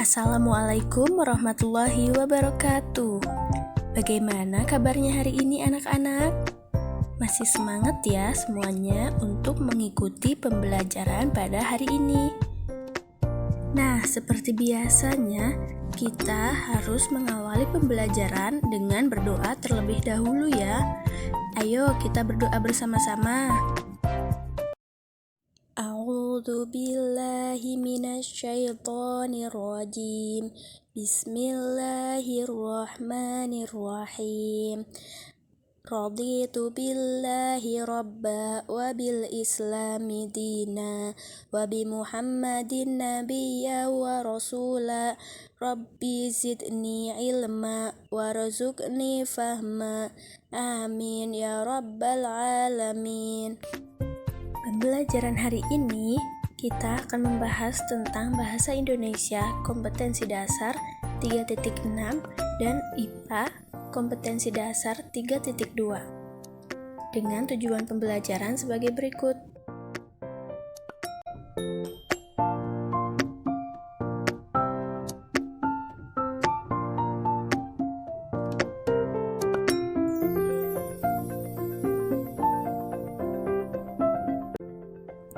Assalamualaikum warahmatullahi wabarakatuh. Bagaimana kabarnya hari ini anak-anak? Masih semangat ya semuanya untuk mengikuti pembelajaran pada hari ini? Nah, seperti biasanya, kita harus mengawali pembelajaran dengan berdoa terlebih dahulu ya. Ayo kita berdoa bersama-sama. A'udzu billahi minasyaitonir rajim. Bismillahirrahmanirrahim. Raditu billahi rabba wa bil islami dina wa bi Muhammadin nabiyya wa rasula. Rabbi zidni ilma warzuqni fahma. Amin ya rabbal alamin. Pembelajaran hari ini kita akan membahas tentang bahasa Indonesia kompetensi dasar 3.6 dan IPA kompetensi dasar 3.2 dengan tujuan pembelajaran sebagai berikut.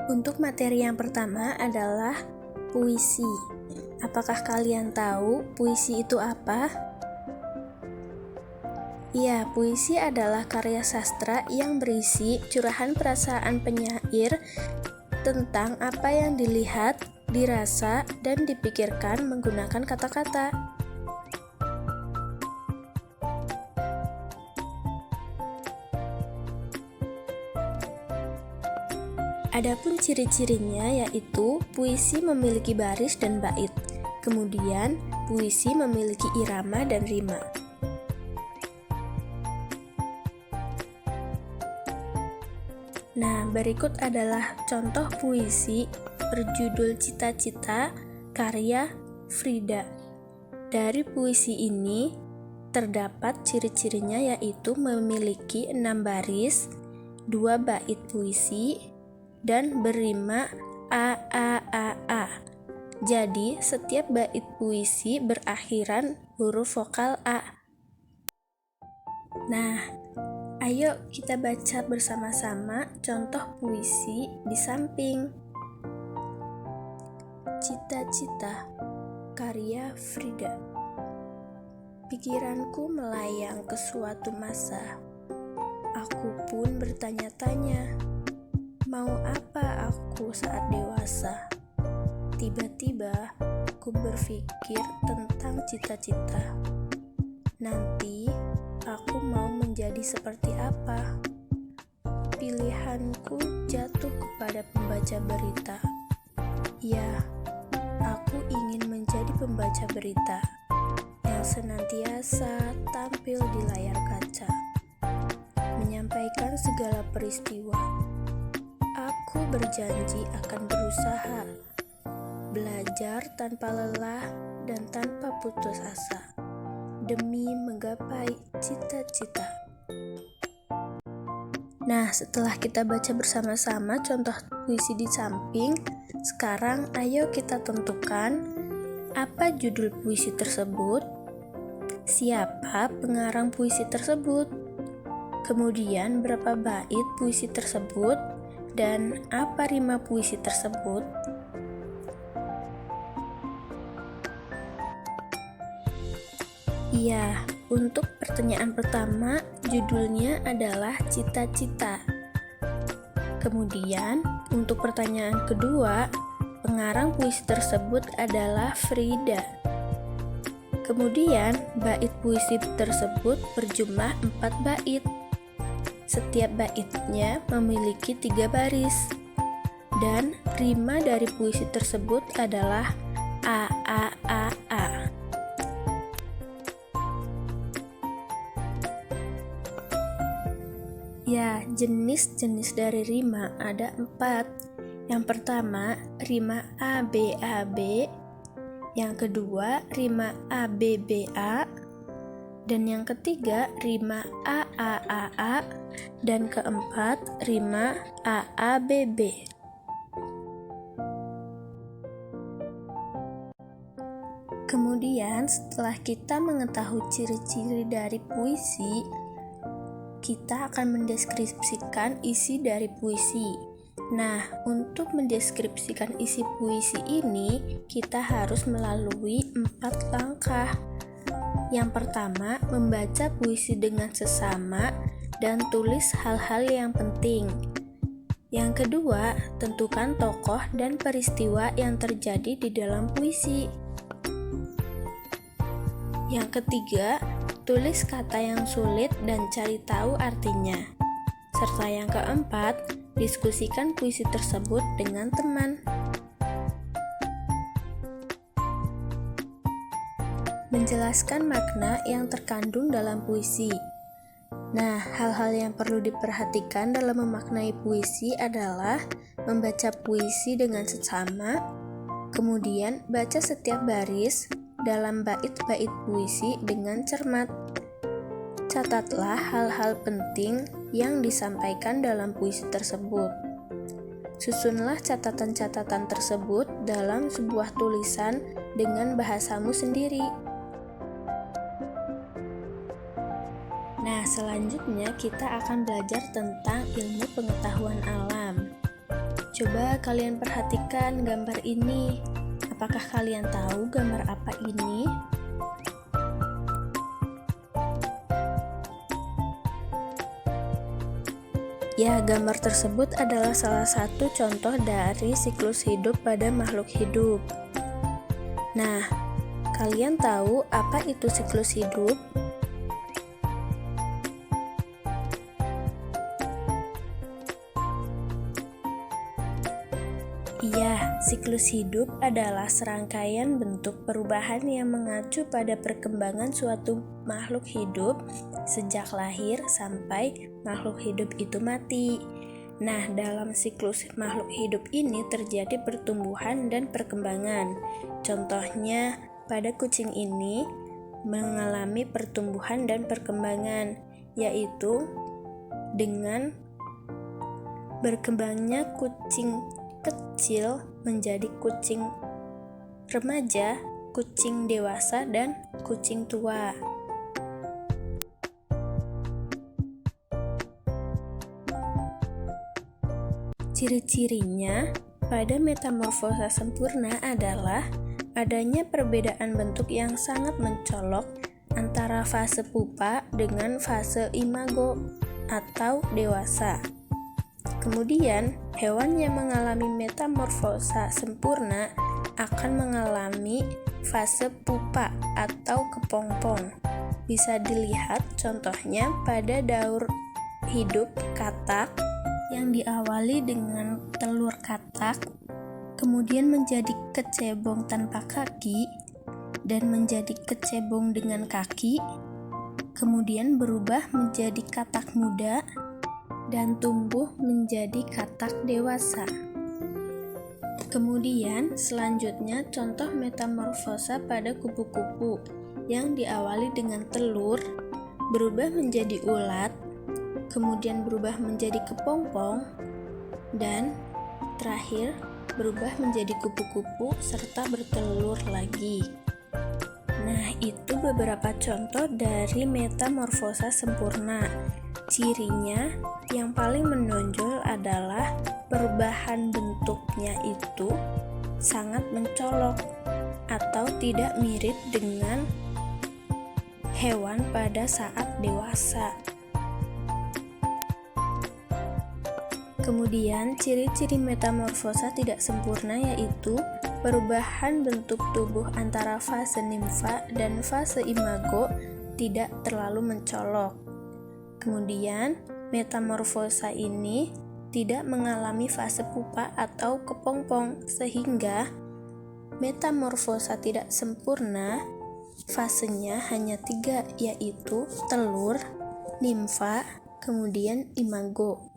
Untuk materi yang pertama adalah puisi. Apakah kalian tahu puisi itu apa? Ya, puisi adalah karya sastra yang berisi curahan perasaan penyair tentang apa yang dilihat, dirasa, dan dipikirkan menggunakan kata-kata. Adapun ciri-cirinya yaitu puisi memiliki baris dan bait. Kemudian, puisi memiliki irama dan rima. Nah, berikut adalah contoh puisi berjudul Cita-Cita karya Frida. Dari puisi ini terdapat ciri-cirinya yaitu memiliki 6 baris, 2 bait puisi, dan berima a. Jadi, setiap bait puisi berakhiran huruf vokal a. Nah, ayo kita baca bersama-sama contoh puisi di samping. Cita-Cita karya Frida. Pikiranku melayang ke suatu masa. Aku pun bertanya-tanya, mau apa aku saat dewasa? Tiba-tiba ku berpikir tentang cita-cita. Nanti aku mau menjadi seperti apa? Pilihanku jatuh kepada pembaca berita. Ya, aku ingin menjadi pembaca berita yang senantiasa tampil di layar kaca, menyampaikan segala peristiwa. Aku berjanji akan berusaha, belajar tanpa lelah dan tanpa putus asa, demi menggapai cita-cita. Nah, setelah kita baca bersama-sama contoh puisi di samping, sekarang ayo kita tentukan apa judul puisi tersebut, siapa pengarang puisi tersebut, kemudian berapa bait puisi tersebut, dan apa rima puisi tersebut. Iya, untuk pertanyaan pertama, judulnya adalah Cita-Cita. Kemudian, untuk pertanyaan kedua, pengarang puisi tersebut adalah Frida. Kemudian, bait puisi tersebut berjumlah 4 bait. Setiap baitnya memiliki 3 baris. Dan rima dari puisi tersebut adalah a. Ya, jenis-jenis dari rima ada 4. Yang pertama, rima ABAB. Yang kedua, rima ABBA. Dan yang ketiga, rima AAAA. Dan keempat, rima AABB. Kemudian setelah kita mengetahui ciri-ciri dari puisi, kita akan mendeskripsikan isi dari puisi. Nah, untuk mendeskripsikan isi puisi ini, kita harus melalui 4 langkah. Yang pertama, membaca puisi dengan sesama dan tulis hal-hal yang penting. Yang kedua, tentukan tokoh dan peristiwa yang terjadi di dalam puisi. Yang ketiga, tulis kata yang sulit dan cari tahu artinya. Serta yang keempat, diskusikan puisi tersebut dengan teman. Menjelaskan makna yang terkandung dalam puisi. Nah, hal-hal yang perlu diperhatikan dalam memaknai puisi adalah membaca puisi dengan seksama, kemudian baca setiap baris dalam bait-bait puisi dengan cermat. Catatlah hal-hal penting yang disampaikan dalam puisi tersebut. Susunlah catatan-catatan tersebut dalam sebuah tulisan dengan bahasamu sendiri. Nah, selanjutnya kita akan belajar tentang ilmu pengetahuan alam. Coba kalian perhatikan gambar ini. Apakah kalian tahu gambar apa ini? Ya, gambar tersebut adalah salah satu contoh dari siklus hidup pada makhluk hidup. Nah, kalian tahu apa itu siklus hidup? Iya, siklus hidup adalah serangkaian bentuk perubahan yang mengacu pada perkembangan suatu makhluk hidup sejak lahir sampai makhluk hidup itu mati. Nah, dalam siklus makhluk hidup ini terjadi pertumbuhan dan perkembangan. Contohnya, pada kucing ini mengalami pertumbuhan dan perkembangan, yaitu dengan berkembangnya kucing kecil menjadi kucing remaja, kucing dewasa, dan kucing tua. Ciri-cirinya pada metamorfosa sempurna adalah adanya perbedaan bentuk yang sangat mencolok antara fase pupa dengan fase imago atau dewasa. Kemudian, hewan yang mengalami metamorfosa sempurna akan mengalami fase pupa atau kepompong. Bisa dilihat contohnya pada daur hidup katak yang diawali dengan telur katak, kemudian menjadi kecebong tanpa kaki, dan menjadi kecebong dengan kaki, kemudian berubah menjadi katak muda, dan tumbuh menjadi katak dewasa. Kemudian selanjutnya contoh metamorfosa pada kupu-kupu yang diawali dengan telur, berubah menjadi ulat, kemudian berubah menjadi kepompong, dan terakhir berubah menjadi kupu-kupu serta bertelur lagi. Nah, itu beberapa contoh dari metamorfosa sempurna. Cirinya yang paling menonjol adalah perubahan bentuknya itu sangat mencolok atau tidak mirip dengan hewan pada saat dewasa. Kemudian, ciri-ciri metamorfosa tidak sempurna yaitu perubahan bentuk tubuh antara fase nimfa dan fase imago tidak terlalu mencolok. Kemudian, metamorfosa ini tidak mengalami fase pupa atau kepompong, sehingga metamorfosa tidak sempurna fasenya hanya 3, yaitu telur, nimfa, kemudian imago.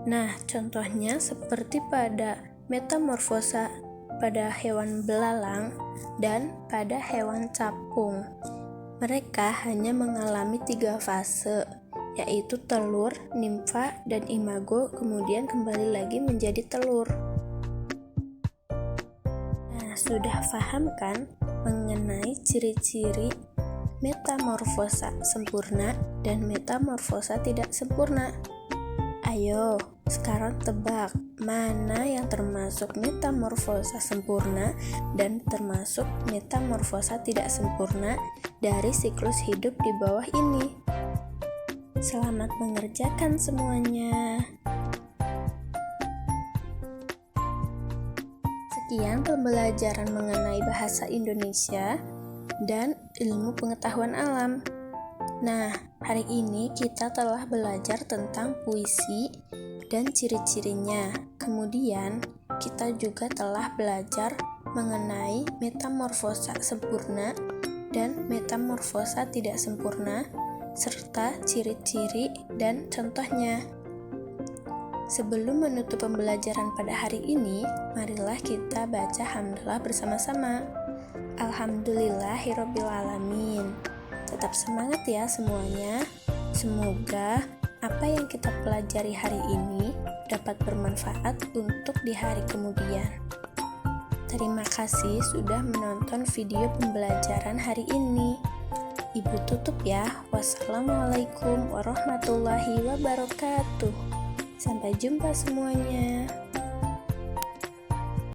Nah, contohnya seperti pada metamorfosa pada hewan belalang dan pada hewan capung. Mereka hanya mengalami 3 fase, yaitu telur, nimfa, dan imago, kemudian kembali lagi menjadi telur. Nah, sudah paham kan mengenai ciri-ciri metamorfosa sempurna dan metamorfosa tidak sempurna. Ayo, sekarang tebak mana yang termasuk metamorfosa sempurna dan termasuk metamorfosa tidak sempurna dari siklus hidup di bawah ini. Selamat mengerjakan semuanya. Sekian pembelajaran mengenai bahasa Indonesia dan ilmu pengetahuan alam. Nah, hari ini kita telah belajar tentang puisi dan ciri-cirinya. Kemudian, kita juga telah belajar mengenai metamorfosa sempurna dan metamorfosa tidak sempurna, serta ciri-ciri dan contohnya. Sebelum menutup pembelajaran pada hari ini, marilah kita baca hamdalah bersama-sama. Alhamdulillahirobbilalamin. Tetap semangat ya semuanya. Semoga apa yang kita pelajari hari ini dapat bermanfaat untuk di hari kemudian. Terima kasih sudah menonton video pembelajaran hari ini. Ibu tutup ya. Wassalamualaikum warahmatullahi wabarakatuh. Sampai jumpa semuanya.